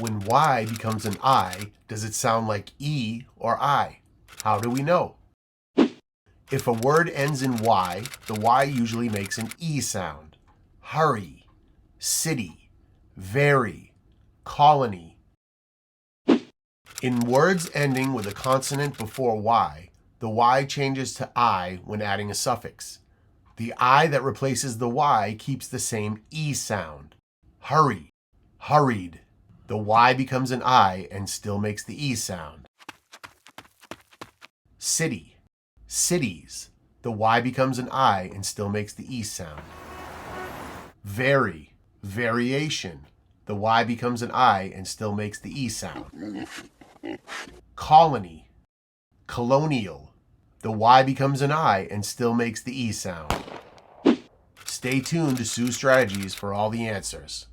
When Y becomes an I, does it sound like E or I? How do we know? If a word ends in Y, the Y usually makes an E sound. Hurry, city, very, colony. In words ending with a consonant before Y, the Y changes to I when adding a suffix. The I that replaces the Y keeps the same E sound. Hurry, hurried. The Y becomes an I and still makes the E sound. City, cities. The Y becomes an I and still makes the E sound. Very, variation. The Y becomes an I and still makes the E sound. Colony, colonial. The Y becomes an I and still makes the E sound. Stay tuned to Sue's Strategies for all the answers.